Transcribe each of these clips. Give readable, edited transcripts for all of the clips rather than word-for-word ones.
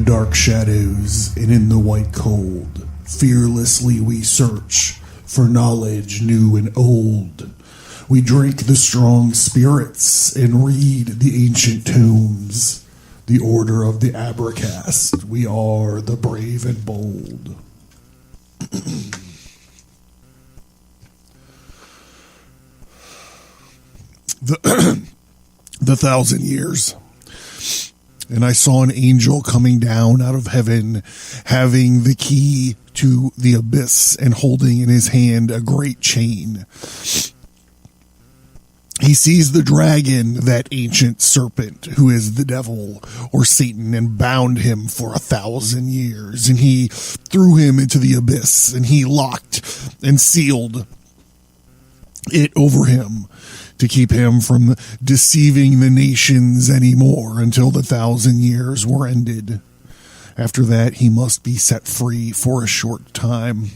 dark shadows and in the white cold, fearlessly we search for knowledge new and old. We drink the strong spirits and read the ancient tomes. The order of the Abracast, we are the brave and bold. The 1,000 years. And I saw an angel coming down out of heaven, having the key to the abyss and holding in his hand a great chain. He sees the dragon, that ancient serpent, who is the devil or Satan, and bound him for 1,000 years. And he threw him into the abyss, and he locked and sealed it over him to keep him from deceiving the nations anymore until the 1,000 years were ended. After that, he must be set free for a short time.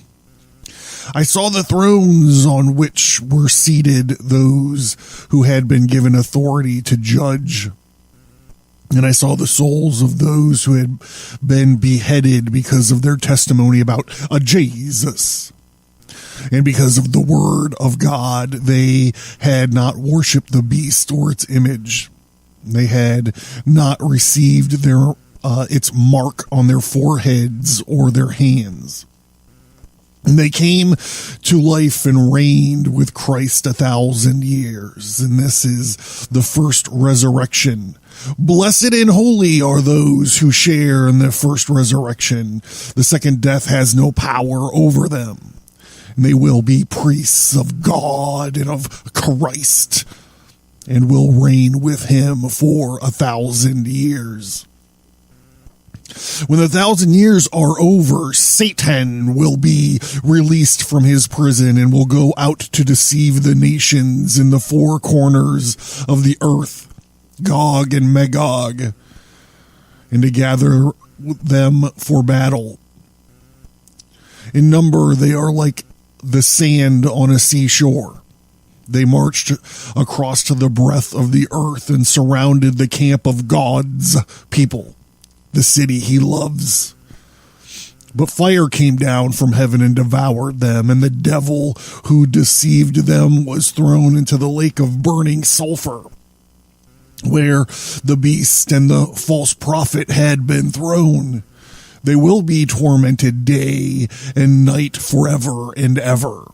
I saw the thrones on which were seated those who had been given authority to judge. And I saw the souls of those who had been beheaded because of their testimony about a Jesus. And because of the word of God, they had not worshipped the beast or its image. They had not received its mark on their foreheads or their hands. And they came to life and reigned with Christ 1,000 years. And this is the first resurrection. Blessed and holy are those who share in the first resurrection. The second death has no power over them. And they will be priests of God and of Christ, and will reign with him for 1,000 years. When the 1,000 years are over, Satan will be released from his prison and will go out to deceive the nations in the four corners of the earth, Gog and Magog, and to gather them for battle. In number, they are like the sand on a seashore. They marched across to the breadth of the earth and surrounded the camp of God's people, the city he loves. But fire came down from heaven and devoured them, and the devil who deceived them was thrown into the lake of burning sulfur, where the beast and the false prophet had been thrown. They will be tormented day and night forever and ever.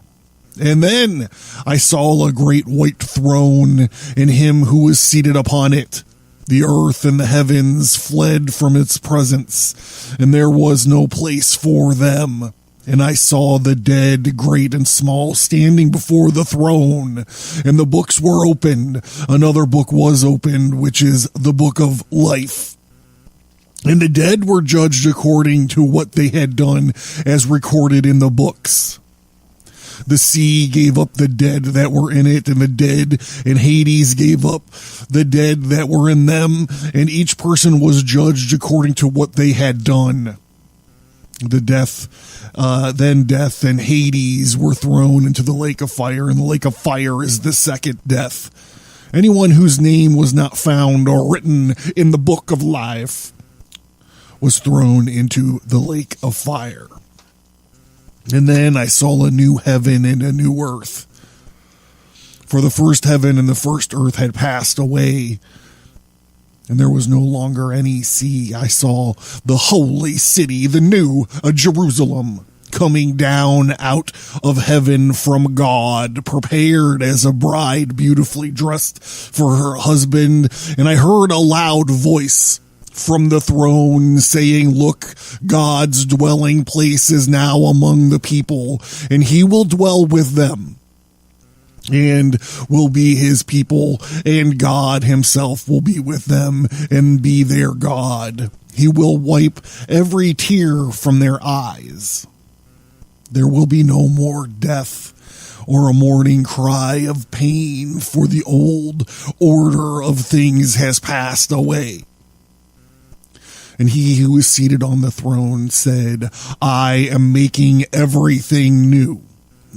And then I saw a great white throne and him who was seated upon it. The earth and the heavens fled from its presence, and there was no place for them. And I saw the dead, great and small, standing before the throne, and the books were opened. Another book was opened, which is the book of life. And the dead were judged according to what they had done, as recorded in the books. The sea gave up the dead that were in it, and the dead and Hades gave up the dead that were in them, and each person was judged according to what they had done. Then death and Hades were thrown into the lake of fire, and the lake of fire is the second death. Anyone whose name was not found or written in the book of life was thrown into the lake of fire. And then I saw a new heaven and a new earth. For the first heaven and the first earth had passed away, and there was no longer any sea. I saw the holy city, the new Jerusalem, coming down out of heaven from God, prepared as a bride beautifully dressed for her husband. And I heard a loud voice from the throne saying, "Look, God's dwelling place is now among the people, and he will dwell with them, and will be his people, and God himself will be with them and be their God. He will wipe every tear from their eyes. There will be no more death or a mourning cry of pain, for the old order of things has passed away." And he who is seated on the throne said, "I am making everything new."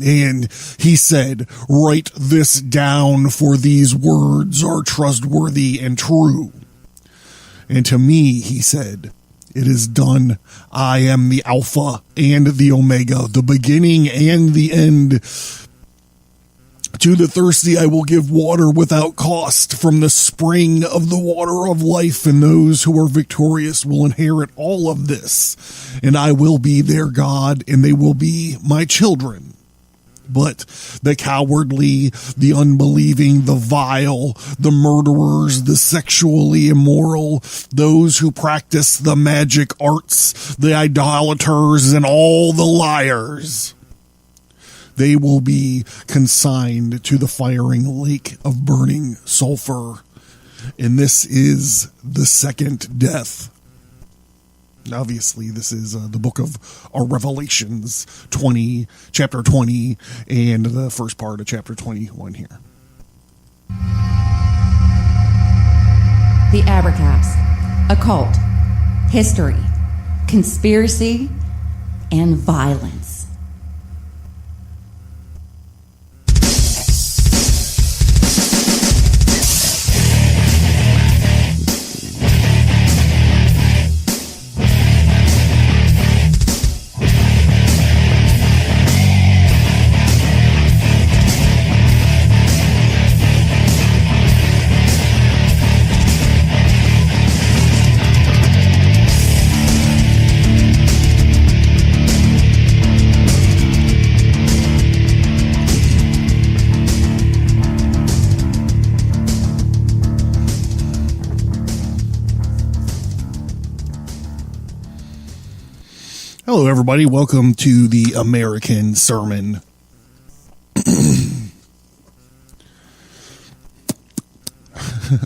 And he said, "Write this down, for these words are trustworthy and true." And to me, he said, It is done. I am the Alpha and the Omega, the beginning and the end. To the thirsty I will give water without cost from the spring of the water of life, and those who are victorious will inherit all of this, and I will be their God, and they will be my children. But the cowardly, the unbelieving, the vile, the murderers, the sexually immoral, those who practice the magic arts, the idolaters, and all the liars, they will be consigned to the firing lake of burning sulfur. And this is the second death. Obviously, this is the book of Revelations 20, chapter 20, and the first part of chapter 21 here. The Abracast, occult, history, conspiracy, and violence. Hello, everybody. Welcome to the American Sermon.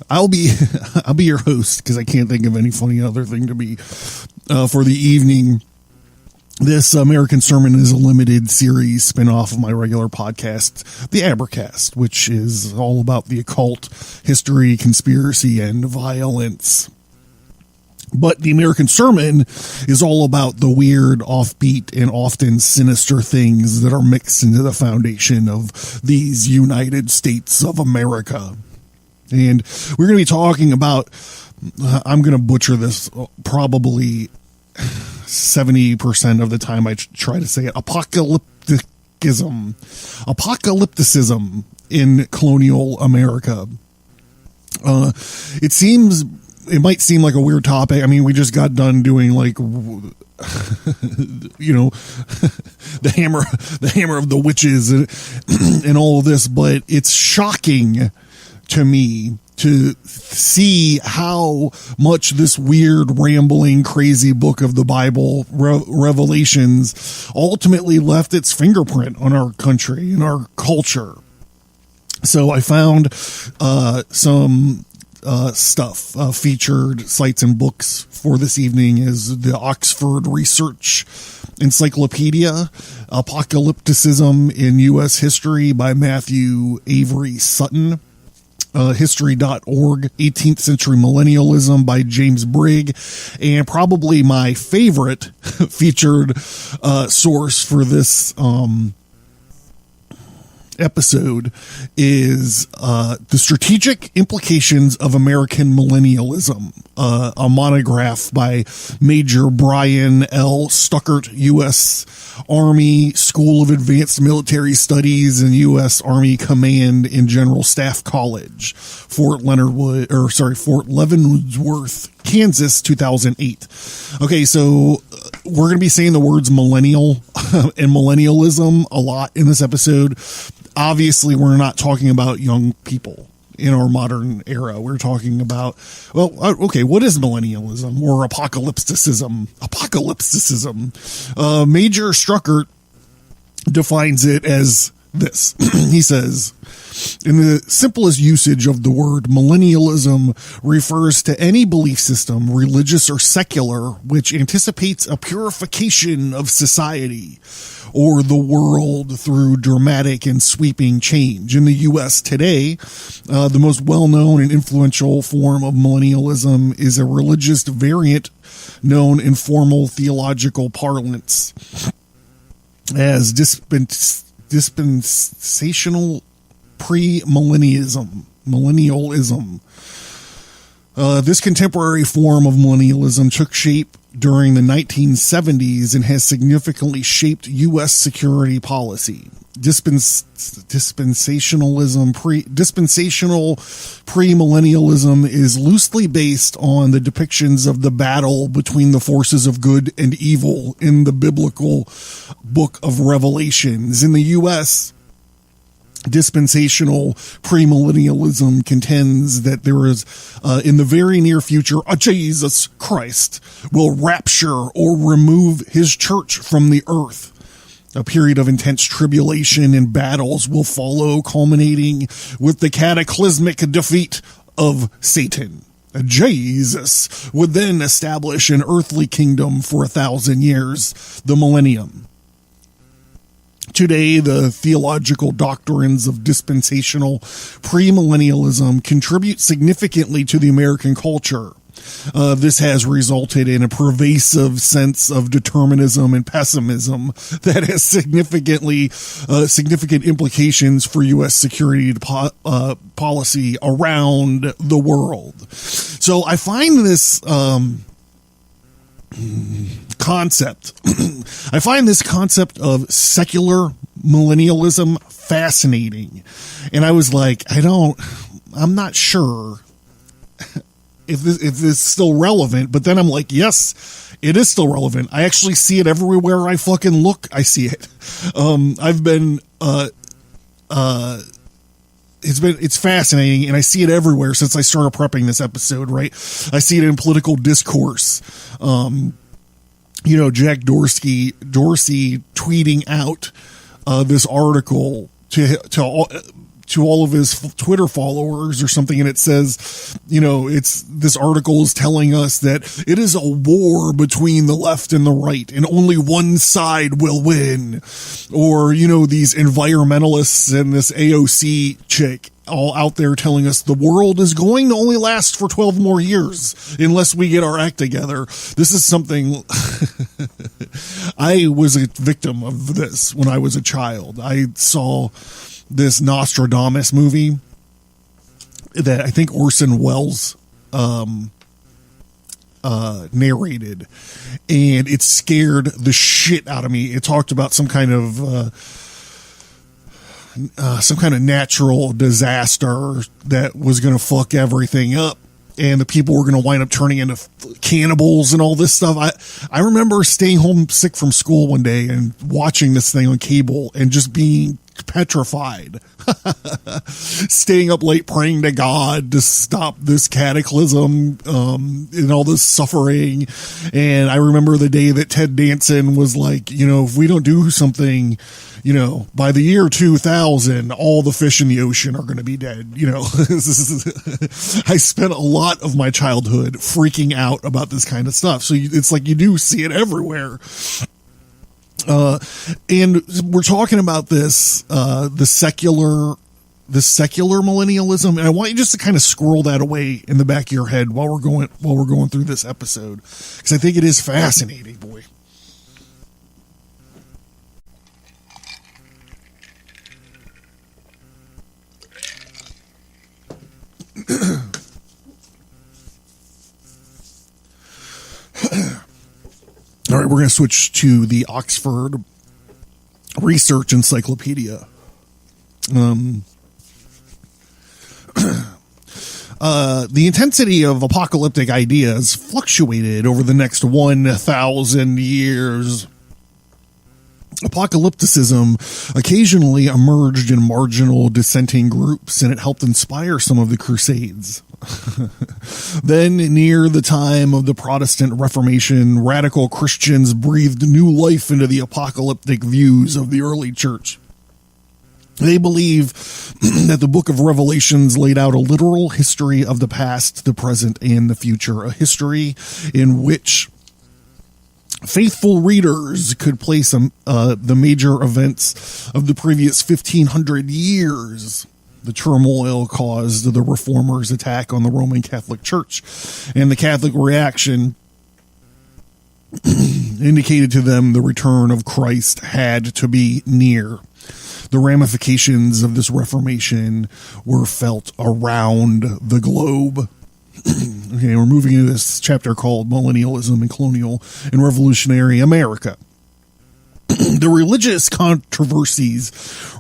I'll be your host because I can't think of any funny other thing to be for the evening. This American Sermon is a limited series spinoff of my regular podcast, the Abracast, which is all about the occult, history, conspiracy, and violence. But the American Sermon is all about the weird, offbeat, and often sinister things that are mixed into the foundation of these United States of America. And we're going to be talking about, I'm going to butcher this probably 70% of the time I try to say it, Apocalypticism in colonial America. It might seem like a weird topic. I mean, we just got done doing like, the hammer of the witches and all of this, but it's shocking to me to see how much this weird, rambling, crazy book of the Bible, Revelations, ultimately left its fingerprint on our country and our culture. So I found some stuff, featured sites and books for this evening is the Oxford Research Encyclopedia, Apocalypticisim in U.S. History by Matthew Avery Sutton, History.org, 18th Century Millennialism by James Breig, and probably my favorite featured source for this episode is The Strategic Implications of American Millennialism, a monograph by Major Brian L. Stuckert, U.S. Army School of Advanced Military Studies and U.S. Army Command and General Staff College, Fort Leavenworth, Kansas, 2008. Okay, so we're going to be saying the words millennial and millennialism a lot in this episode. Obviously, we're not talking about young people in our modern era. We're talking about, what is millennialism or apocalypticism? Major Stuckert defines it as this. He says, in the simplest usage of the word, millennialism refers to any belief system, religious or secular, which anticipates a purification of society or the world through dramatic and sweeping change. In the U.S. today, the most well-known and influential form of millennialism is a religious variant known in formal theological parlance as dispensational premillennialism. This contemporary form of millennialism took shape during the 1970s and has significantly shaped U.S. security policy. Dispensational premillennialism is loosely based on the depictions of the battle between the forces of good and evil in the biblical book of Revelations. In the U.S., dispensational premillennialism contends that there is, in the very near future, a Jesus Christ will rapture or remove his church from the earth. A period of intense tribulation and battles will follow, culminating with the cataclysmic defeat of Satan. Jesus would then establish an earthly kingdom for 1,000 years, the millennium. Today, the theological doctrines of dispensational premillennialism contribute significantly to the American culture. This has resulted in a pervasive sense of determinism and pessimism that has significant implications for U.S. security policy around the world. So I find this concept of secular millennialism fascinating. And I was like, I'm not sure if this is still relevant, but then I'm like, yes, it is still relevant. I actually see it everywhere I fucking look. I see it. It's fascinating, and I see it everywhere since I started prepping this episode, right? I see it in political discourse. Jack Dorsey tweeting out this article to all of his Twitter followers or something, and it says, this article is telling us that it is a war between the left and the right, and only one side will win. Or, these environmentalists and this AOC chick all out there telling us the world is going to only last for 12 more years unless we get our act together. This is something I was a victim of this when I was a child. I saw this Nostradamus movie that I think Orson Welles narrated, and it scared the shit out of me. It talked about some kind of natural disaster that was going to fuck everything up, and the people were going to wind up turning into cannibals and all this stuff. I remember staying home sick from school one day and watching this thing on cable and just being petrified, staying up late praying to God to stop this cataclysm and all this suffering. And I remember the day that Ted Danson was like, if we don't do something, by the year 2000, all the fish in the ocean are going to be dead. I spent a lot of my childhood freaking out about this kind of stuff. So it's like you do see it everywhere. And we're talking about this, the secular millennialism, and I want you just to kind of squirrel that away in the back of your head while we're going through this episode, because I think it is fascinating, boy. All right, we're going to switch to the Oxford Research Encyclopedia. The intensity of apocalyptic ideas fluctuated over the next 1,000 years. Apocalypticism occasionally emerged in marginal dissenting groups, and it helped inspire some of the Crusades. Then, near the time of the Protestant Reformation, radical Christians breathed new life into the apocalyptic views of the early church. They believe that the book of Revelations laid out a literal history of the past, the present, and the future, a history in which faithful readers could place the major events of the previous 1,500 years. The turmoil caused the Reformers' attack on the Roman Catholic Church, and the Catholic reaction indicated to them the return of Christ had to be near. The ramifications of this Reformation were felt around the globe. Okay, we're moving into this chapter called Millennialism in Colonial and Revolutionary America. The religious controversies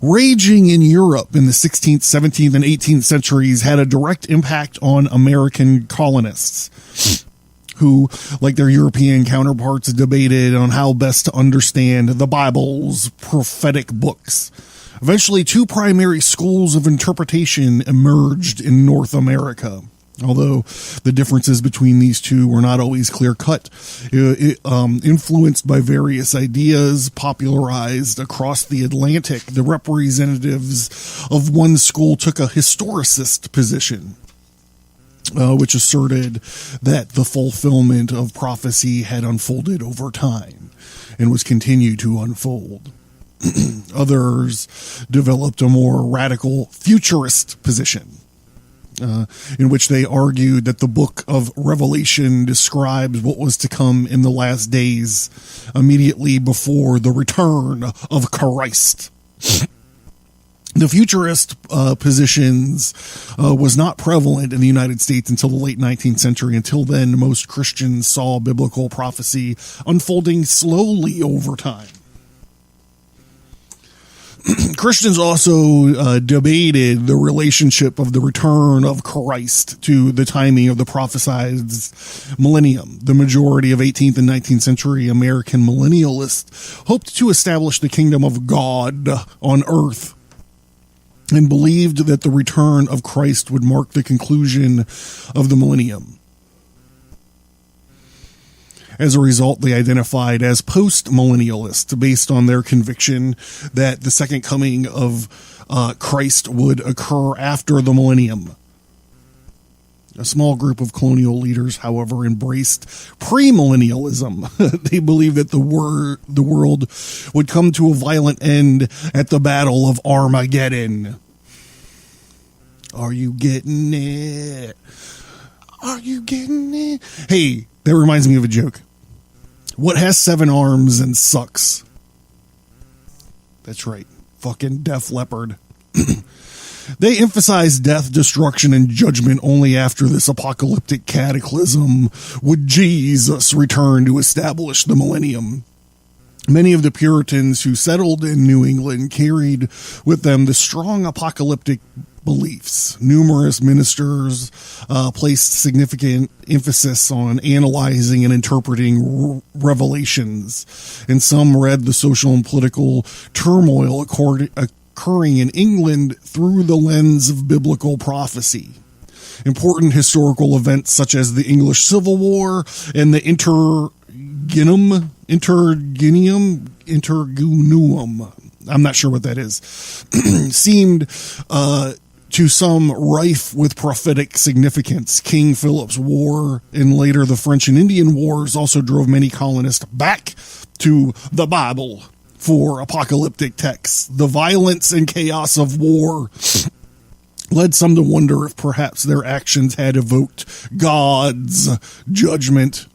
raging in Europe in the 16th, 17th, and 18th centuries had a direct impact on American colonists, who, like their European counterparts, debated on how best to understand the Bible's prophetic books. Eventually, two primary schools of interpretation emerged in North America. Although the differences between these two were not always clear-cut, influenced by various ideas popularized across the Atlantic, the representatives of one school took a historicist position, which asserted that the fulfillment of prophecy had unfolded over time and was continued to unfold. Others developed a more radical futurist position, in which they argued that the book of Revelation describes what was to come in the last days, immediately before the return of Christ. The futurist positions was not prevalent in the United States until the late 19th century. Until then, most Christians saw biblical prophecy unfolding slowly over time. Christians also debated the relationship of the return of Christ to the timing of the prophesied millennium. The majority of 18th and 19th century American millennialists hoped to establish the kingdom of God on earth and believed that the return of Christ would mark the conclusion of the millennium. As a result, they identified as post-millennialists based on their conviction that the second coming of Christ would occur after the millennium. A small group of colonial leaders, however, embraced premillennialism. They believed that the world would come to a violent end at the Battle of Armageddon. Are you getting it? Are you getting it? Hey, that reminds me of a joke. What has 7 arms and sucks? That's right. Fucking Def Leppard. They emphasized death, destruction, and judgment only after this apocalyptic cataclysm would Jesus return to establish the millennium. Many of the Puritans who settled in New England carried with them the strong apocalyptic beliefs. Numerous ministers placed significant emphasis on analyzing and interpreting revelations, and some read the social and political turmoil occurring in England through the lens of biblical prophecy. Important historical events such as the English Civil War and the Intergunuum, I'm not sure what that is, seemed to some rife with prophetic significance. King Philip's War and later the French and Indian Wars also drove many colonists back to the Bible for apocalyptic texts. The violence and chaos of war led some to wonder if perhaps their actions had evoked God's judgment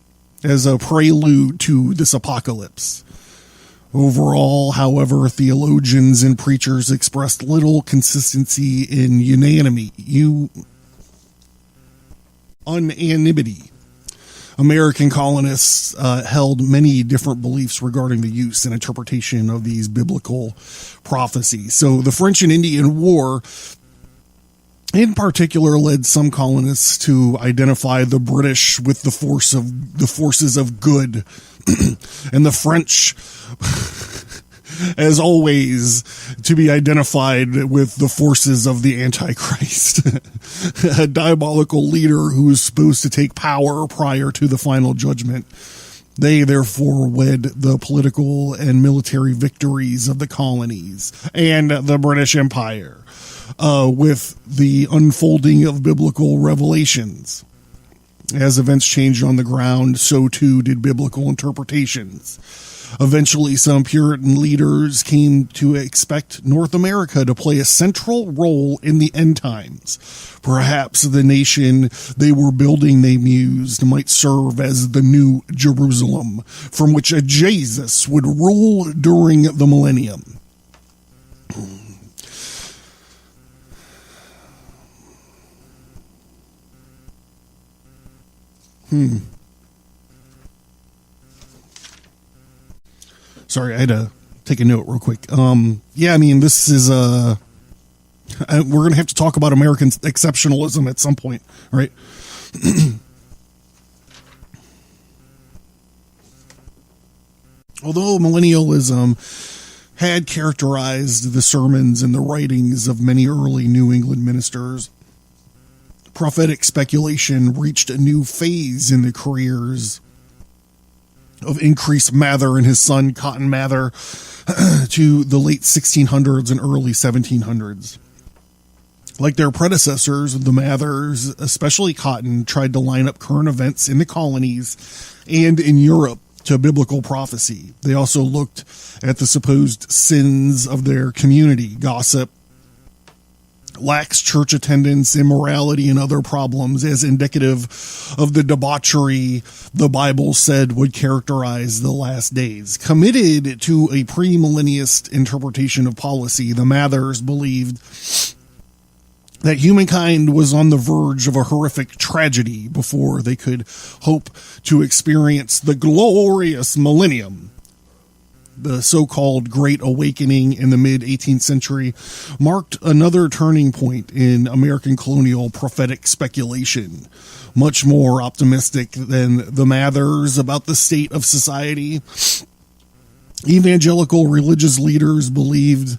as a prelude to this apocalypse. Overall, however, theologians and preachers expressed little consistency in unanimity. American colonists held many different beliefs regarding the use and interpretation of these biblical prophecies. So the French and Indian War in particular led some colonists to identify the British with the forces of good and the French, as always, to be identified with the forces of the Antichrist, a diabolical leader who is supposed to take power prior to the final judgment. They therefore led the political and military victories of the colonies and the British Empire with the unfolding of biblical revelations. As events changed on the ground, so too did biblical interpretations. Eventually, some Puritan leaders came to expect North America to play a central role in the end times. Perhaps the nation they were building, they mused, might serve as the new Jerusalem, from which a Jesus would rule during the millennium. Sorry, I had to take a note real quick. Yeah, I mean, this is we're going to have to talk about American exceptionalism at some point, right? Although millennialism had characterized the sermons and the writings of many early New England ministers, prophetic speculation reached a new phase in the careers of Increase Mather and his son Cotton Mather to the late 1600s and early 1700s. Like their predecessors, the Mathers, especially Cotton, tried to line up current events in the colonies and in Europe to biblical prophecy. They also looked at the supposed sins of their community: gossip, lax church attendance, immorality, and other problems as indicative of the debauchery the Bible said would characterize the last days. Committed to a premillennialist interpretation of policy, the Mathers believed that humankind was on the verge of a horrific tragedy before they could hope to experience the glorious millennium. The so-called Great Awakening in the mid-18th century marked another turning point in American colonial prophetic speculation. Much more optimistic than the Mathers about the state of society, evangelical religious leaders believed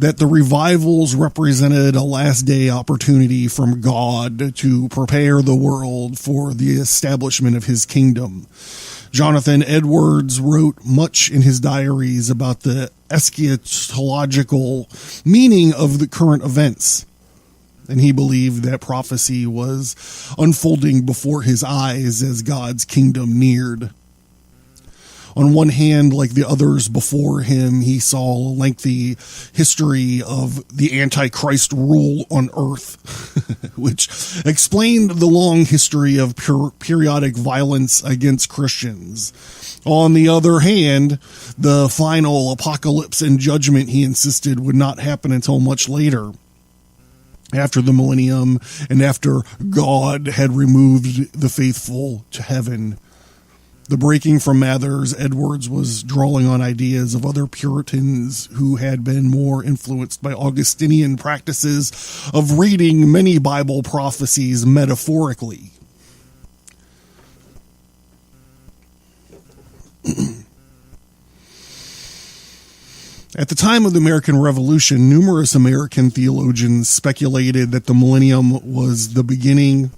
that the revivals represented a last-day opportunity from God to prepare the world for the establishment of his kingdom. Jonathan Edwards wrote much in his diaries about the eschatological meaning of the current events, and he believed that prophecy was unfolding before his eyes as God's kingdom neared. On one hand, like the others before him, he saw a lengthy history of the Antichrist rule on earth, which explained the long history of periodic violence against Christians. On the other hand, the final apocalypse and judgment, he insisted, would not happen until much later, after the millennium and after God had removed the faithful to heaven. The breaking from Mathers, Edwards was drawing on ideas of other Puritans who had been more influenced by Augustinian practices of reading many Bible prophecies metaphorically. At the time of the American Revolution, numerous American theologians speculated that the millennium was the beginning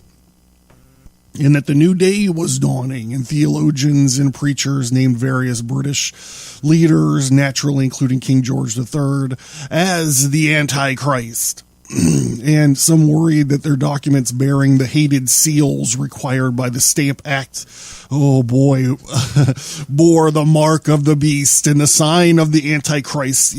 and that the new day was dawning, and theologians and preachers named various British leaders, naturally including King George III, as the Antichrist. And some worried that their documents bearing the hated seals required by the Stamp Act, oh boy, bore the mark of the beast and the sign of the Antichrist's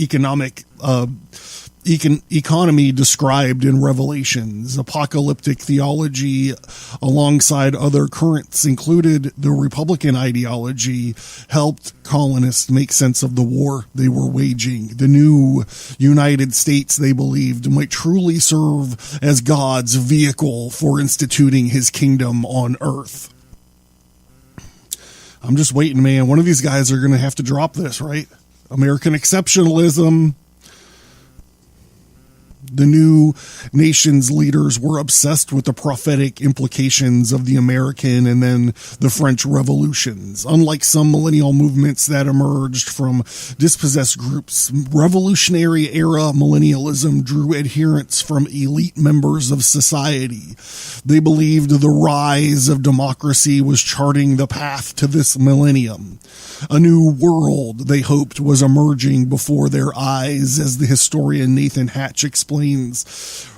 economy described in Revelations. Apocalyptic theology, alongside other currents, included the Republican ideology, helped colonists make sense of the war they were waging. The new United States, they believed, might truly serve as God's vehicle for instituting his kingdom on earth. I'm just waiting, man. One of these guys are going to have to drop this, right? American exceptionalism. The new nation's leaders were obsessed with the prophetic implications of the American and then the French revolutions. Unlike some millennial movements that emerged from dispossessed groups, revolutionary era millennialism drew adherents from elite members of society. They believed the rise of democracy was charting the path to this millennium. A new world, they hoped, was emerging before their eyes, as the historian Nathan Hatch explains.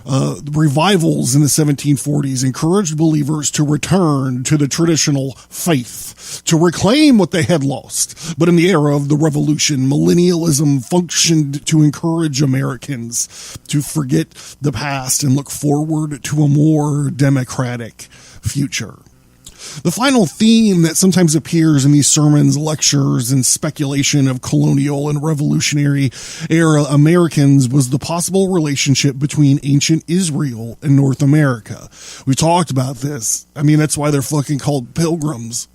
Revivals in the 1740s encouraged believers to return to the traditional faith, to reclaim what they had lost. But in the era of the Revolution, millennialism functioned to encourage Americans to forget the past and look forward to a more democratic future. The final theme that sometimes appears in these sermons, lectures, and speculation of colonial and revolutionary era Americans was the possible relationship between ancient Israel and North America. We talked about this. I mean, that's why they're fucking called pilgrims.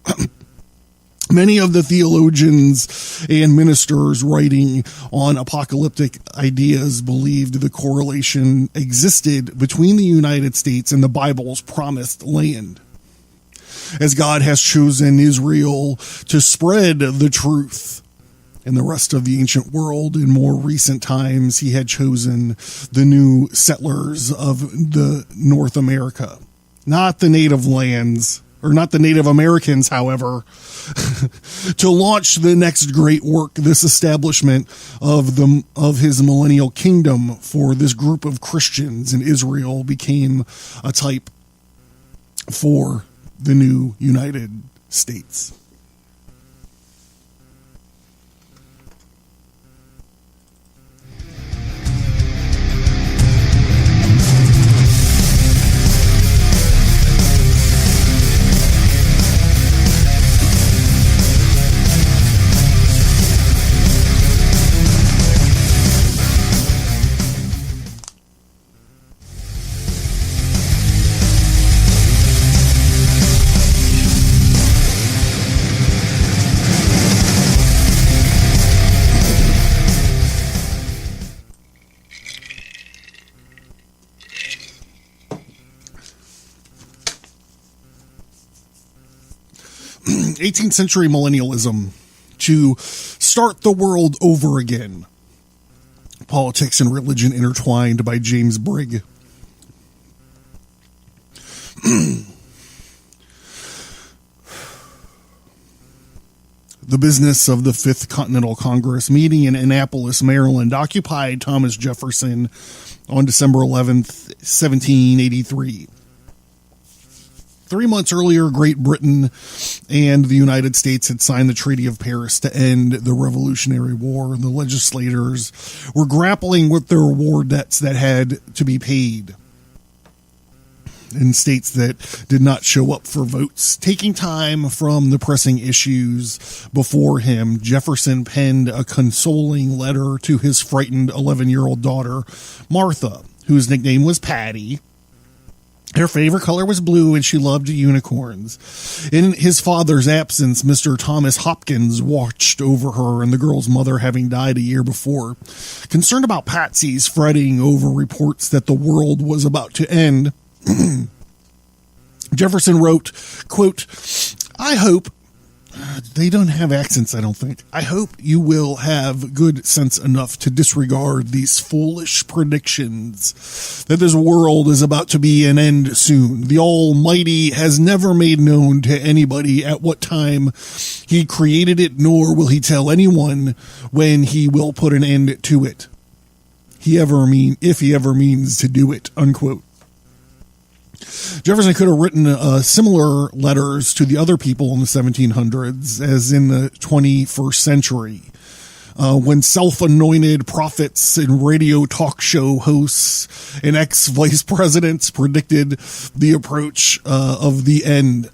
Many of the theologians and ministers writing on apocalyptic ideas believed the correlation existed between the United States and the Bible's promised land. As God has chosen Israel to spread the truth in the rest of the ancient world, in more recent times, he had chosen the new settlers of the North America, not the native lands, or not the Native Americans, however, to launch the next great work, this establishment of his millennial kingdom for this group of Christians in Israel became a type for the new United States. '18th century millennialism, to start the world over again. Politics and religion intertwined, by James Breig. The business of the Fifth Continental Congress meeting in Annapolis, Maryland, occupied Thomas Jefferson on December 11th, 1783. 3 months earlier, Great Britain and the United States had signed the Treaty of Paris to end the Revolutionary War. The legislators were grappling with their war debts that had to be paid in states that did not show up for votes. Taking time from the pressing issues before him, Jefferson penned a consoling letter to his frightened 11-year-old daughter, Martha, whose nickname was Patty. Her favorite color was blue, and she loved unicorns. In his father's absence, Mr. Thomas Hopkins watched over her, and the girl's mother having died a year before. Concerned about Patsy's fretting over reports that the world was about to end, Jefferson wrote, quote, "I hope," they don't have accents, I don't think, "I hope you will have good sense enough to disregard these foolish predictions that this world is about to be an end soon. The Almighty has never made known to anybody at what time he created it, nor will he tell anyone when he will put an end to it. If he ever means to do it," unquote. Jefferson could have written similar letters to the other people in the 1700s as in the 21st century, when self-anointed prophets and radio talk show hosts and ex-vice presidents predicted the approach of the end.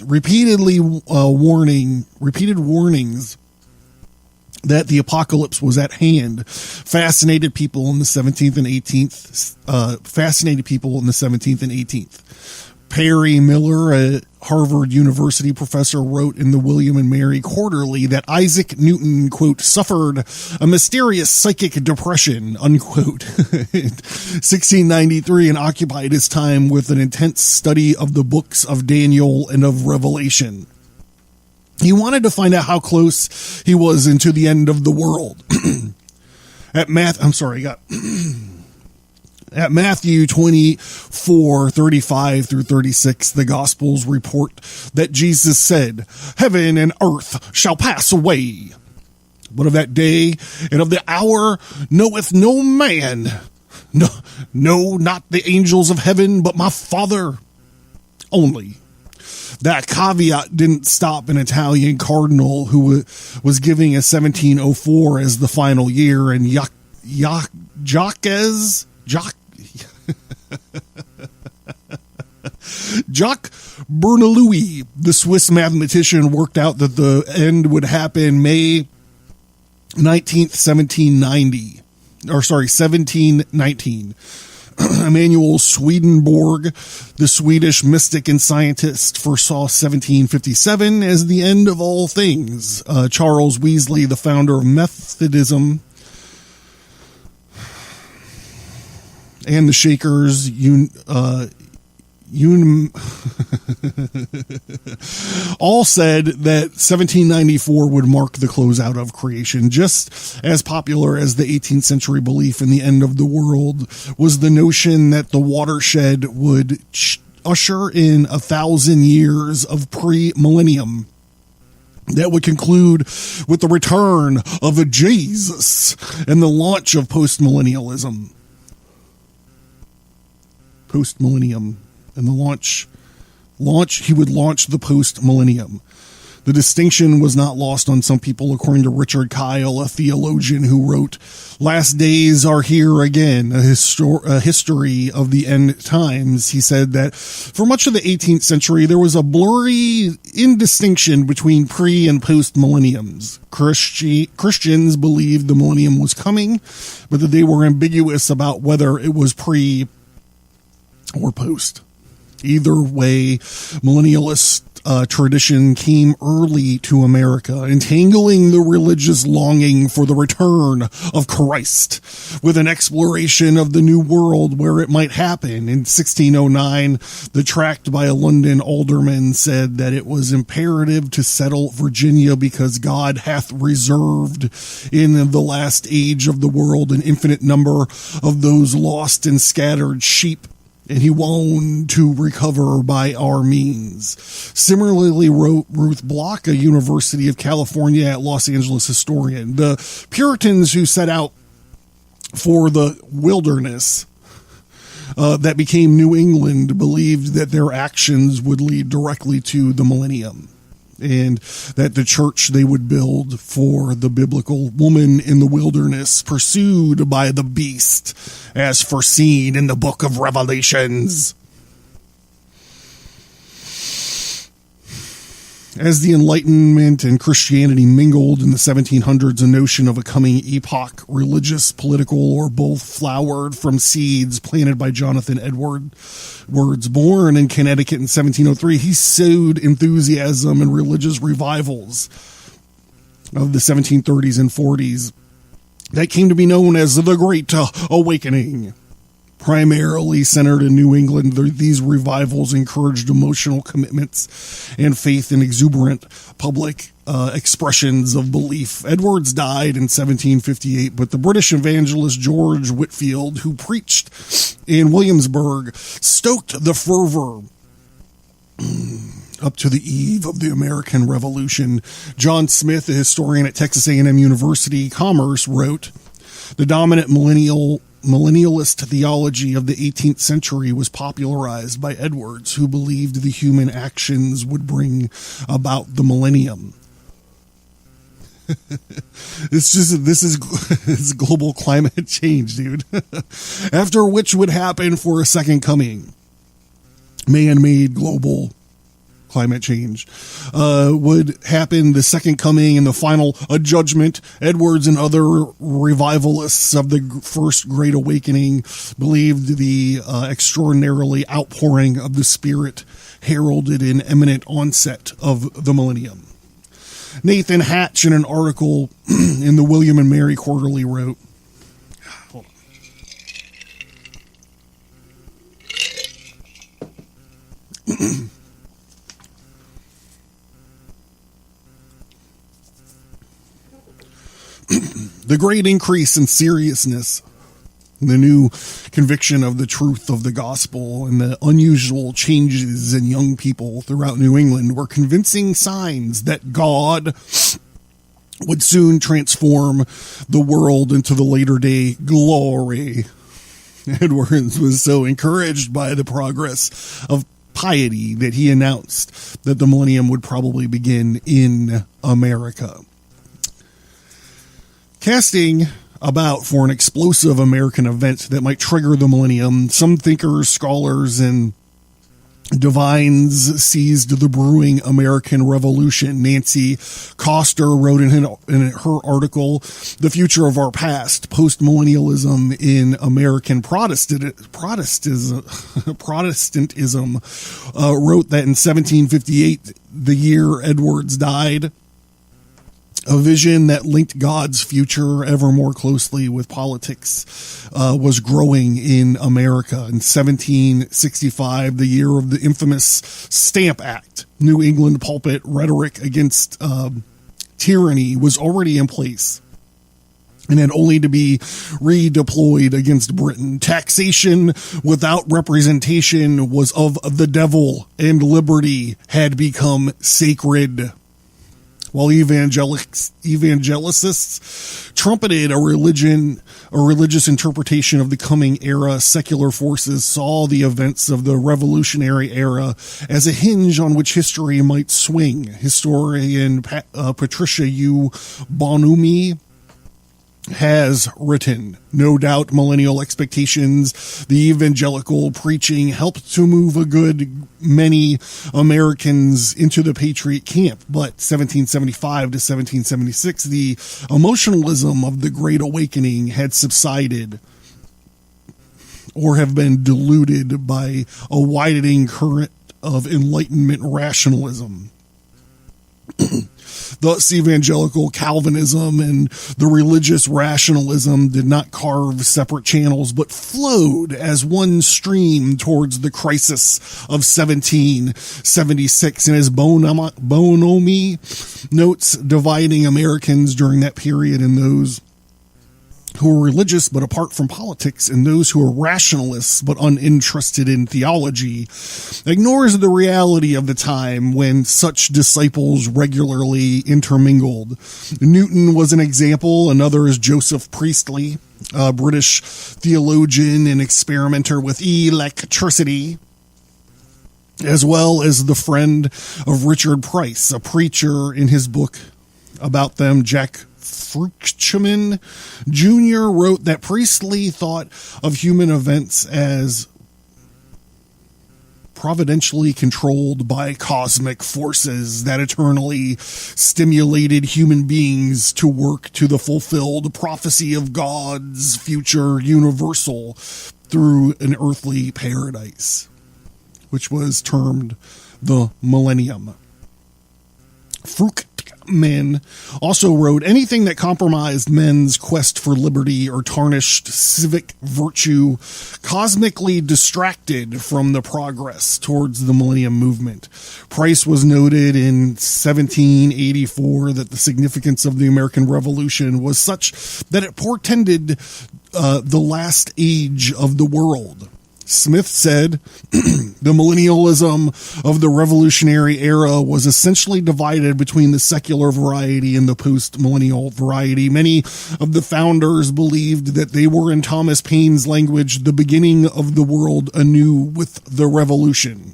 Repeated warnings that the apocalypse was at hand fascinated people in the 17th and 18th. Perry Miller, a Harvard University professor, wrote in the William and Mary Quarterly that Isaac Newton, quote, "suffered a mysterious psychic depression," unquote, in 1693, and occupied his time with an intense study of the books of Daniel and of Revelation. He wanted to find out how close he was into the end of the world. At Matthew 24:35 through 36, the Gospels report that Jesus said, "Heaven and earth shall pass away, but of that day and of the hour knoweth no man, no, not the angels of heaven, but my Father only." That caveat didn't stop an Italian cardinal who was giving a 1704 as the final year, and Jacques Bernoulli, the Swiss mathematician, worked out that the end would happen May 19th, 1719. Emanuel Swedenborg, the Swedish mystic and scientist, foresaw 1757 as the end of all things. Charles Wesley, the founder of Methodism, and the Shakers, all said that 1794 would mark the closeout of creation. Just as popular as the 18th century belief in the end of the world was the notion that the watershed would usher in 1,000 years of pre-millennium that would conclude with the return of a Jesus and the launch of post-millennialism. Post-millennium. And the launch, he would launch the post-millennium. The distinction was not lost on some people, according to Richard Kyle, a theologian who wrote, "Last days are here again, a history of the end times." He said that for much of the 18th century, there was a blurry indistinction between pre- and post-millenniums. Christians believed the millennium was coming, but that they were ambiguous about whether it was pre or post. Either way, millennialist tradition came early to America, entangling the religious longing for the return of Christ with an exploration of the new world where it might happen. In 1609, the tract by a London alderman said that it was imperative to settle Virginia because God hath reserved in the last age of the world an infinite number of those lost and scattered sheep, and he won to recover by our means. Similarly wrote Ruth Block, a University of California at Los Angeles historian. The Puritans who set out for the wilderness that became New England believed that their actions would lead directly to the millennium, and that the church they would build for the biblical woman in the wilderness pursued by the beast as foreseen in the book of Revelations. As the Enlightenment and Christianity mingled in the 1700s, a notion of a coming epoch, religious, political, or both, flowered from seeds planted by Jonathan Edwards. Born in Connecticut in 1703, he sowed enthusiasm and religious revivals of the 1730s and 40s that came to be known as the Great Awakening. Primarily centered in New England, these revivals encouraged emotional commitments and faith in exuberant public expressions of belief. Edwards died in 1758, but the British evangelist George Whitefield, who preached in Williamsburg, stoked the fervor up to the eve of the American Revolution. John Smith, a historian at Texas A&M University Commerce, wrote, "The dominant millennialist theology of the 18th century was popularized by Edwards, who believed the human actions would bring about the millennium." This is global climate change, dude. After which would happen for a second coming. Man-made global climate change would happen, the second coming and the final judgment. Edwards and other revivalists of the first Great Awakening believed the extraordinarily outpouring of the Spirit heralded an imminent onset of the millennium. Nathan Hatch, in an article in the William and Mary Quarterly, wrote, "The great increase in seriousness, the new conviction of the truth of the gospel, and the unusual changes in young people throughout New England were convincing signs that God would soon transform the world into the later day glory." Edwards was so encouraged by the progress of piety that he announced that the millennium would probably begin in America. Casting about for an explosive American event that might trigger the millennium, some thinkers, scholars, and divines seized the brewing American Revolution. Nancy Koster wrote in her article, The Future of Our Past, Postmillennialism in American Protestantism, wrote that in 1758, the year Edwards died, a vision that linked God's future ever more closely with politics was growing in America. In 1765, the year of the infamous Stamp Act, New England pulpit rhetoric against tyranny was already in place and had only to be redeployed against Britain. Taxation without representation was of the devil, and liberty had become sacred. While evangelicists trumpeted a religious interpretation of the coming era, secular forces saw the events of the Revolutionary era as a hinge on which history might swing. Historian Patricia U. Bonumi has written, no doubt millennial expectations, the evangelical preaching helped to move a good many Americans into the patriot camp. But 1775 to 1776, the emotionalism of the Great Awakening had subsided or have been diluted by a widening current of Enlightenment rationalism. Thus, evangelical Calvinism and the religious rationalism did not carve separate channels, but flowed as one stream towards the crisis of 1776. And as Bonomi notes, dividing Americans during that period in those who were religious but apart from politics, and those who were rationalists but uninterested in theology, ignores the reality of the time when such disciples regularly intermingled. Newton was an example. Another is Joseph Priestley, a British theologian and experimenter with electricity, as well as the friend of Richard Price, a preacher. In his book about them, Jack Fruchtman Jr. wrote that Priestley thought of human events as providentially controlled by cosmic forces that eternally stimulated human beings to work to the fulfilled prophecy of God's future universal through an earthly paradise, which was termed the millennium. Fruchtman also wrote, anything that compromised men's quest for liberty or tarnished civic virtue cosmically distracted from the progress towards the millennium movement. Price was noted in 1784 that the significance of the American Revolution was such that it portended the last age of the world. Smith said, the millennialism of the revolutionary era was essentially divided between the secular variety and the post-millennial variety. Many of the founders believed that they were, in Thomas Paine's language, the beginning of the world anew with the revolution,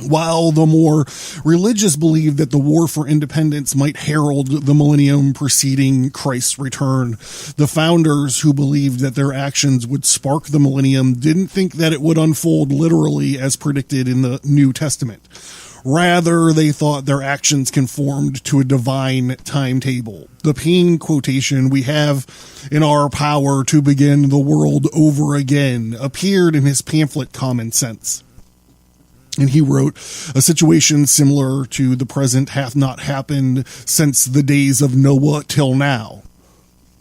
while the more religious believed that the war for independence might herald the millennium preceding Christ's return. The founders, who believed that their actions would spark the millennium, didn't think that it would unfold literally as predicted in the New Testament. Rather, they thought their actions conformed to a divine timetable. The Paine quotation, "We have in our power to begin the world over again," appeared in his pamphlet Common Sense. And he wrote, a situation similar to the present hath not happened since the days of Noah till now.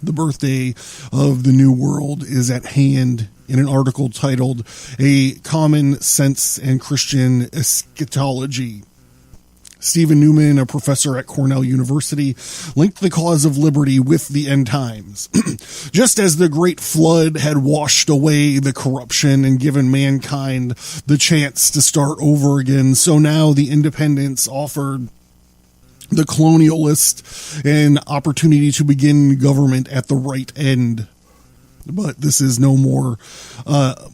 The birthday of the new world is at hand, in an article titled A Common Sense and Christian Eschatology. Stephen Newman, a professor at Cornell University, linked the cause of liberty with the end times. Just as the Great Flood had washed away the corruption and given mankind the chance to start over again, so now the independence offered the colonialist an opportunity to begin government at the right end. But this is no more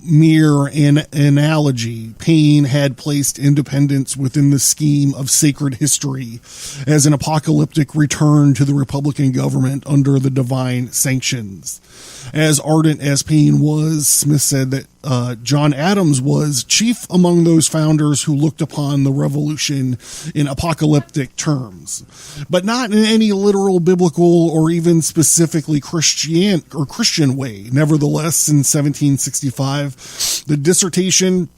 mere an analogy. Paine had placed independence within the scheme of sacred history as an apocalyptic return to the Republican government under the divine sanctions. As ardent as Paine was, Smith said that John Adams was chief among those founders who looked upon the revolution in apocalyptic terms, but not in any literal biblical or even specifically Christian way. Nevertheless, in 1765, the dissertation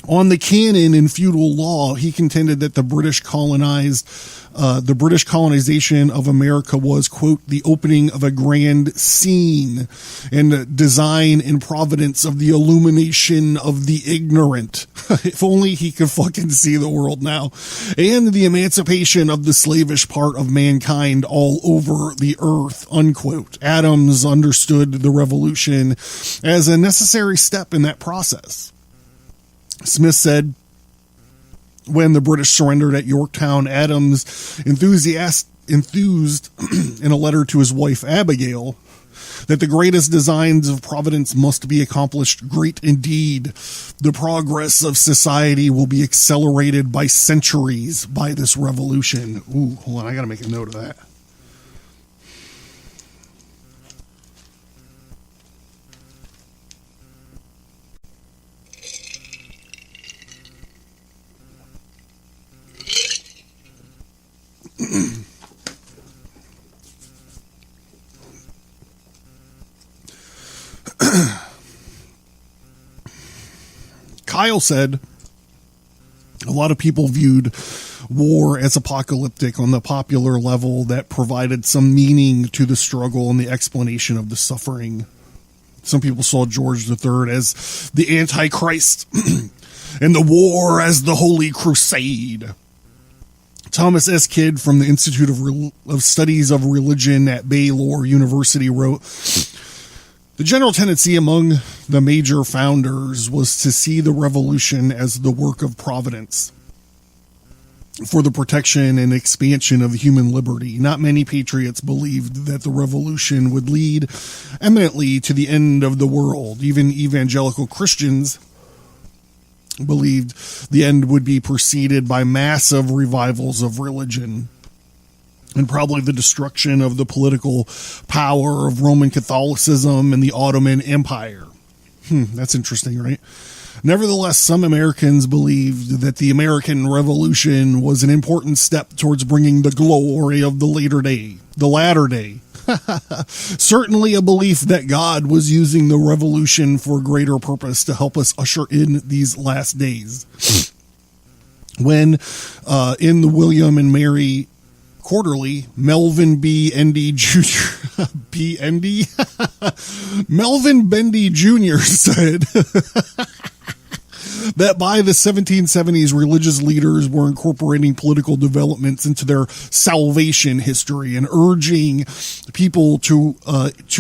on the canon in feudal law, he contended that the British colonization of America was, quote, the opening of a grand scene and the design and providence of the illumination of the ignorant. If only he could fucking see the world now. And the emancipation of the slavish part of mankind all over the earth, unquote. Adams understood the revolution as a necessary step in that process. Smith said, when the British surrendered at Yorktown, Adams enthused in a letter to his wife Abigail that the greatest designs of providence must be accomplished great indeed. The progress of society will be accelerated by centuries by this revolution. Ooh, hold on, I gotta make a note of that. Kyle said a lot of people viewed war as apocalyptic on the popular level that provided some meaning to the struggle and the explanation of the suffering. Some people saw George III as the Antichrist and the war as the Holy Crusade. Thomas S. Kidd from the Institute of Studies of Religion at Baylor University wrote, the general tendency among the major founders was to see the revolution as the work of providence for the protection and expansion of human liberty. Not many patriots believed that the revolution would lead eminently to the end of the world. Even evangelical Christians believed the end would be preceded by massive revivals of religion and probably the destruction of the political power of Roman Catholicism and the Ottoman Empire. That's interesting, right? Nevertheless, some Americans believed that the American Revolution was an important step towards bringing the glory of the latter day. Certainly a belief that God was using the revolution for a greater purpose to help us usher in these last days. When in the William and Mary Quarterly, Melvin B. Endy Jr. Melvin Bendy Jr. said that by the 1770s, religious leaders were incorporating political developments into their salvation history and urging people to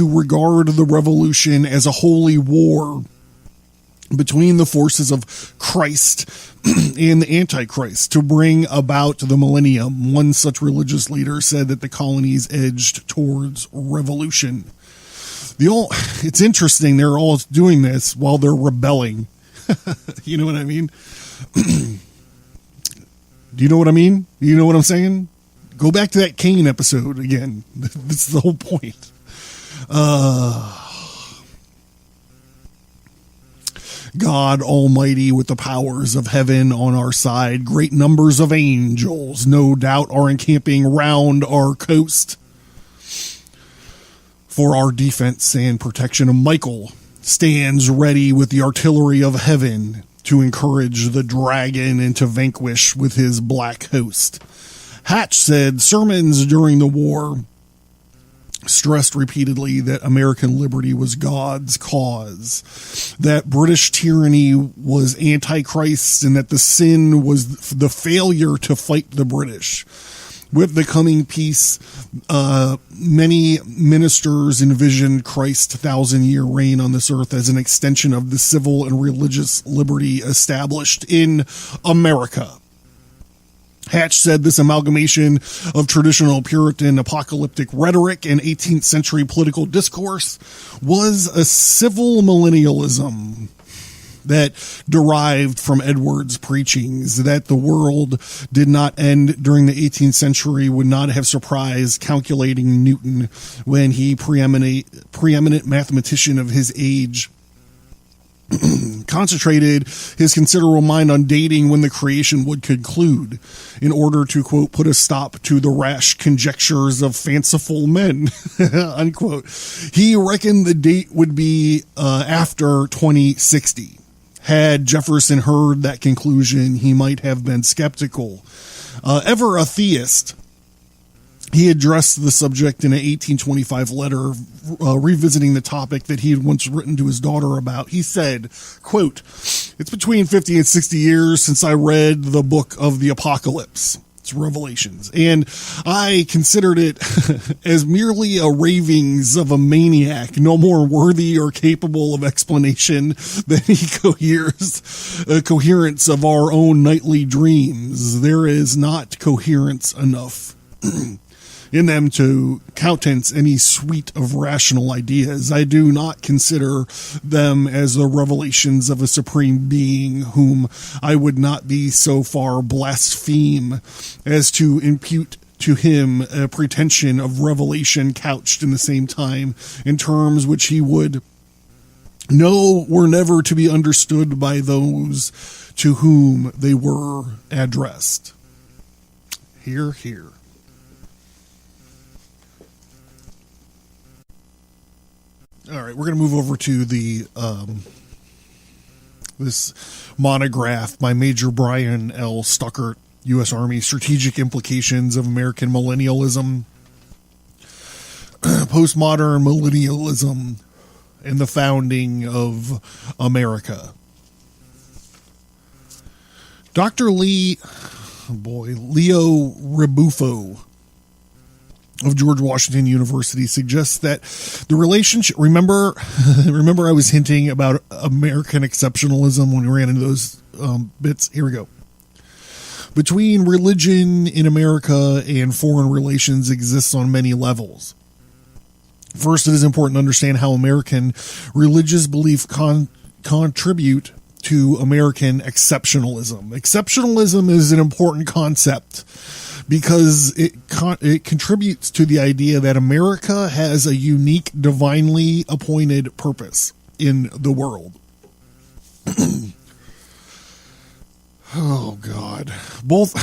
regard the revolution as a holy war between the forces of Christ and the Antichrist to bring about the millennium. One such religious leader said that the colonies edged towards revolution. It's interesting, they're all doing this while they're rebelling. You know what I mean? Do you know what I mean? You know what I'm saying? Go back to that Cain episode again. That's the whole point. God Almighty, with the powers of heaven on our side, great numbers of angels no doubt are encamping round our coast for our defense and protection. And Michael stands ready with the artillery of heaven to encourage the dragon and to vanquish with his black host. Hatch said sermons during the war stressed repeatedly that American liberty was God's cause, that British tyranny was Antichrist, and that the sin was the failure to fight the British. With the coming peace, many ministers envisioned Christ's 1,000-year reign on this earth as an extension of the civil and religious liberty established in America. Hatch said this amalgamation of traditional Puritan apocalyptic rhetoric and 18th century political discourse was a civil millennialism. that derived from Edwards' preachings. That the world did not end during the 18th century would not have surprised calculating Newton when he, preeminent mathematician of his age, concentrated his considerable mind on dating when the creation would conclude in order to, quote, put a stop to the rash conjectures of fanciful men, unquote. He reckoned the date would be after 2060. Had Jefferson heard that conclusion, he might have been skeptical. Ever a theist, he addressed the subject in an 1825 letter revisiting the topic that he had once written to his daughter about. He said, quote, "It's between 50 and 60 years since I read the book of the Apocalypse." It's Revelations. And I considered it as merely a ravings of a maniac, no more worthy or capable of explanation than he coherence of our own nightly dreams. There is not coherence enough in them to countenance any suite of rational ideas. I do not consider them as the revelations of a supreme being whom I would not be so far blaspheme as to impute to him a pretension of revelation couched in the same time in terms which he would know were never to be understood by those to whom they were addressed. Hear, hear. All right, we're going to move over to the this monograph by Major Brian L. Stuckert, U.S. Army, Strategic Implications of American Millennialism, Postmodern Millennialism, and the Founding of America. Dr. Leo Rebufo of George Washington University suggests that the relationship, remember I was hinting about American exceptionalism when we ran into those bits. Here we go. Between religion in America and foreign relations exists on many levels. First, it is important to understand how American religious belief contribute to American exceptionalism. Exceptionalism is an important concept because it contributes to the idea that America has a unique, divinely appointed purpose in the world. Oh, God. Both,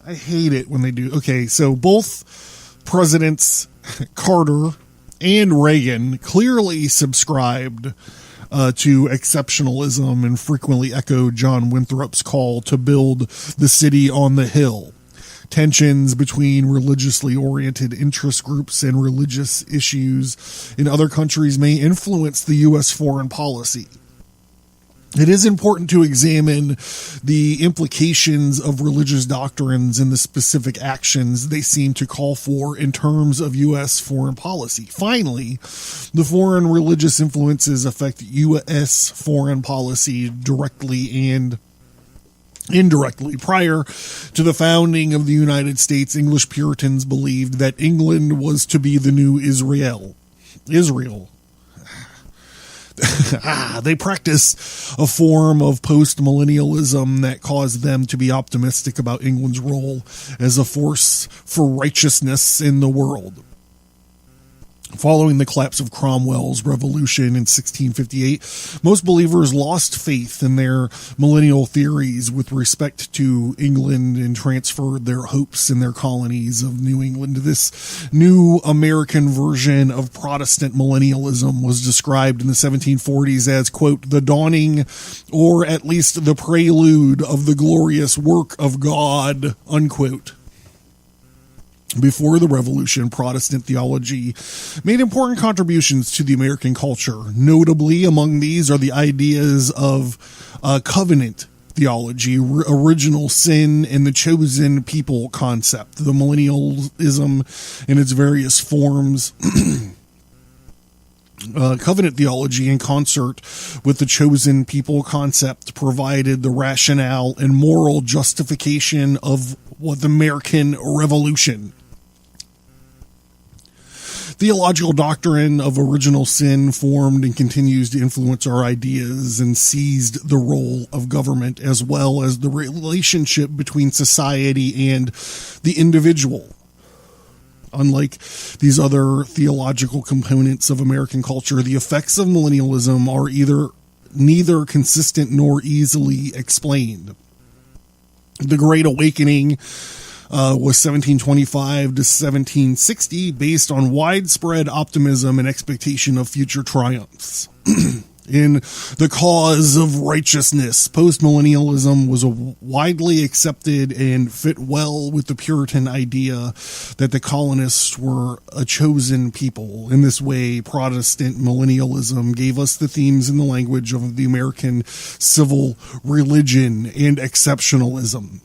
I hate it when they do. Okay, so both presidents, Carter and Reagan, clearly subscribed to exceptionalism and frequently echoed John Winthrop's call to build the city on the hill. Tensions between religiously oriented interest groups and religious issues in other countries may influence the U.S. foreign policy. It is important to examine the implications of religious doctrines and the specific actions they seem to call for in terms of U.S. foreign policy. Finally, the foreign religious influences affect U.S. foreign policy directly and indirectly. Prior to the founding of the United States, English Puritans believed that England was to be the new Israel. They practice a form of post-millennialism that caused them to be optimistic about England's role as a force for righteousness in the world. Following the collapse of Cromwell's revolution in 1658, most believers lost faith in their millennial theories with respect to England and transferred their hopes in their colonies of New England. This new American version of Protestant millennialism was described in the 1740s as, quote, the dawning, or at least the prelude of the glorious work of God, unquote. Before the Revolution, Protestant theology made important contributions to the American culture. Notably, among these are the ideas of covenant theology, original sin, and the chosen people concept. The millennialism in its various forms. Covenant theology, in concert with the chosen people concept, provided the rationale and moral justification of the American Revolution. theological doctrine of original sin formed and continues to influence our ideas and seized the role of government as well as the relationship between society and the individual. Unlike these other theological components of American culture, the effects of millennialism are neither consistent nor easily explained. The Great Awakening was 1725 to 1760, based on widespread optimism and expectation of future triumphs. In the cause of righteousness, postmillennialism was widely accepted and fit well with the Puritan idea that the colonists were a chosen people. In this way, Protestant millennialism gave us the themes and the language of the American civil religion and exceptionalism.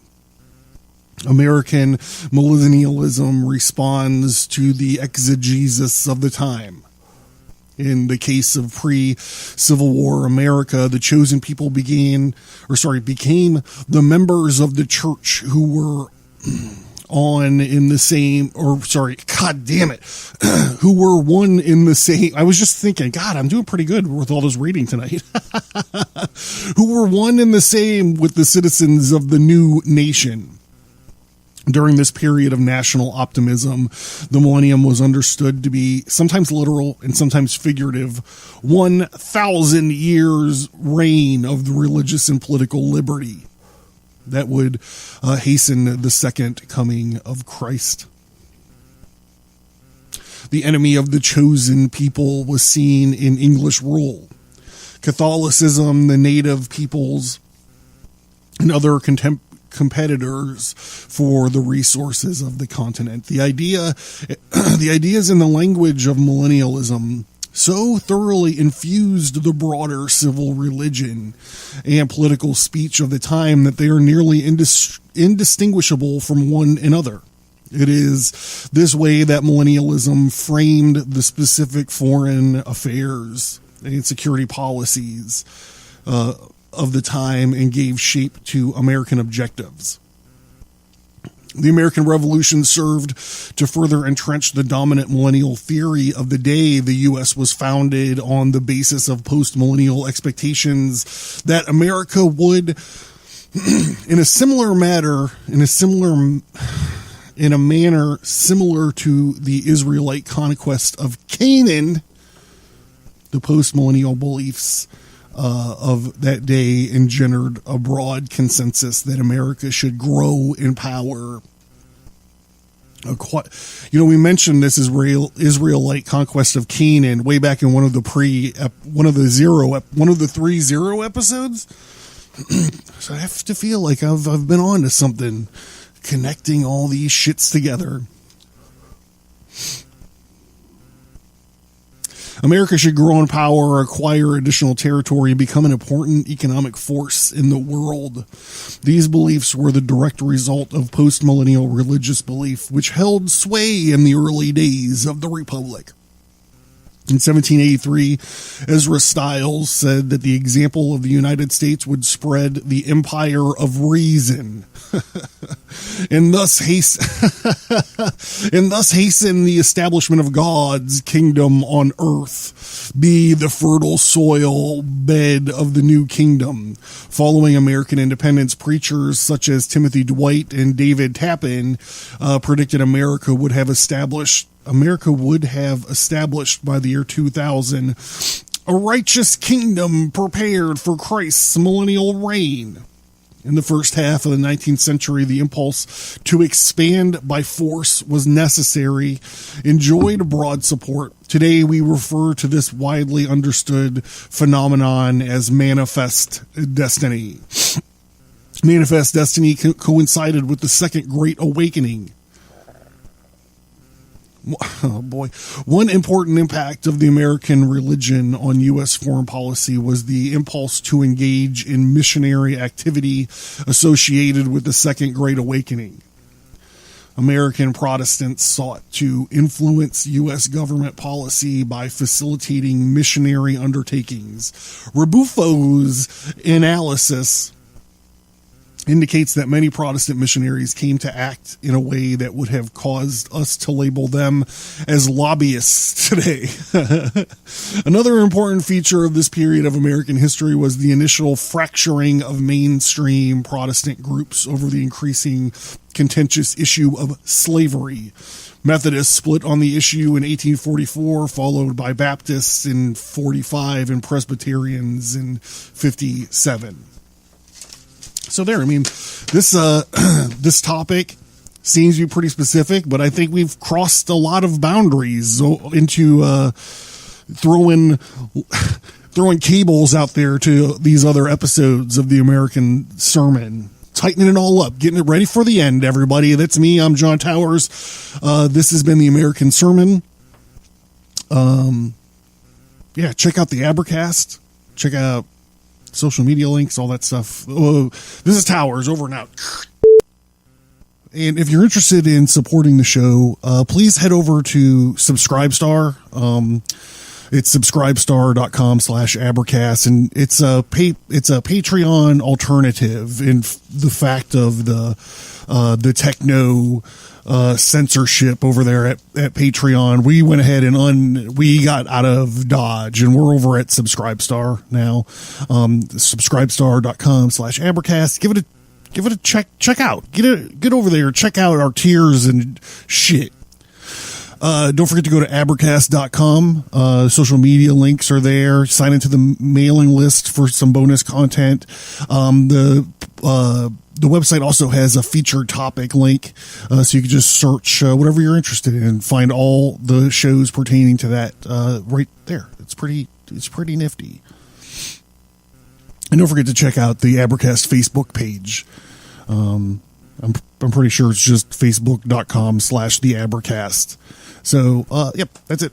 American millennialism responds to the exegesis of the time. In the case of pre-Civil War America, the chosen people became the members of the church who were one in the same. I was just thinking, God, I'm doing pretty good with all this reading tonight. Who were one in the same with the citizens of the new nation. During this period of national optimism, the millennium was understood to be sometimes literal and sometimes figurative 1,000 years reign of the religious and political liberty that would hasten the second coming of Christ. The enemy of the chosen people was seen in English rule. Catholicism, the native peoples, and other competitors for the resources of the continent. The ideas in the language of millennialism so thoroughly infused the broader civil religion and political speech of the time that they are nearly indistinguishable from one another. It is this way that millennialism framed the specific foreign affairs and security policies of the time and gave shape to American objectives. The American Revolution served to further entrench the dominant millennial theory of the day. The U.S. was founded on the basis of post-millennial expectations that America would, in a manner similar to the Israelite conquest of Canaan, the post-millennial beliefs of that day engendered a broad consensus that America should grow in power. We mentioned this Israelite conquest of Canaan way back in one of the 3-0 episodes. So I have to feel like I've been on to something, connecting all these shits together. America should grow in power, acquire additional territory, and become an important economic force in the world. These beliefs were the direct result of post-millennial religious belief, which held sway in the early days of the Republic. In 1783, Ezra Stiles said that the example of the United States would spread the empire of reason, and thus hasten the establishment of God's kingdom on earth, be the fertile soil bed of the new kingdom. Following American independence, preachers such as Timothy Dwight and David Tappan predicted America would have established by the year 2000 a righteous kingdom prepared for Christ's millennial reign. In the first half of the 19th century, the impulse to expand by force was necessary, enjoyed broad support. Today, we refer to this widely understood phenomenon as manifest destiny. Manifest destiny coincided with the Second Great Awakening. Oh boy. One important impact of the American religion on U.S. foreign policy was the impulse to engage in missionary activity associated with the Second Great Awakening. American Protestants sought to influence U.S. government policy by facilitating missionary undertakings. Rebuffo's analysis indicates that many Protestant missionaries came to act in a way that would have caused us to label them as lobbyists today. Another important feature of this period of American history was the initial fracturing of mainstream Protestant groups over the increasing contentious issue of slavery. Methodists split on the issue in 1844, followed by Baptists in 45 and Presbyterians in 57. So there, I mean, this this topic seems to be pretty specific, but I think we've crossed a lot of boundaries into throwing cables out there to these other episodes of the American Sermon. Tightening it all up, getting it ready for the end, everybody. That's me. I'm John Towers. This has been the American Sermon. Yeah, check out the Abracast. Check out social media links, all that stuff. This is Towers, over and out. And if you're interested in supporting the show, please head over to Subscribestar. It's subscribestar.com/Abracast, and it's a Patreon alternative in the fact of the techno censorship over there at Patreon. We went ahead and we got out of Dodge, and we're over at Subscribestar now. Subscribestar.com/Abracast. Give it a check out. Get over there, check out our tiers and shit. Don't forget to go to abracast.com. Social media links are there. Sign into the mailing list for some bonus content. The website also has a featured topic link, so you can just search whatever you're interested in and find all the shows pertaining to that right there. It's pretty nifty. And don't forget to check out the Abracast Facebook page. I'm pretty sure it's just facebook.com/the Abracast. So, yep, that's it.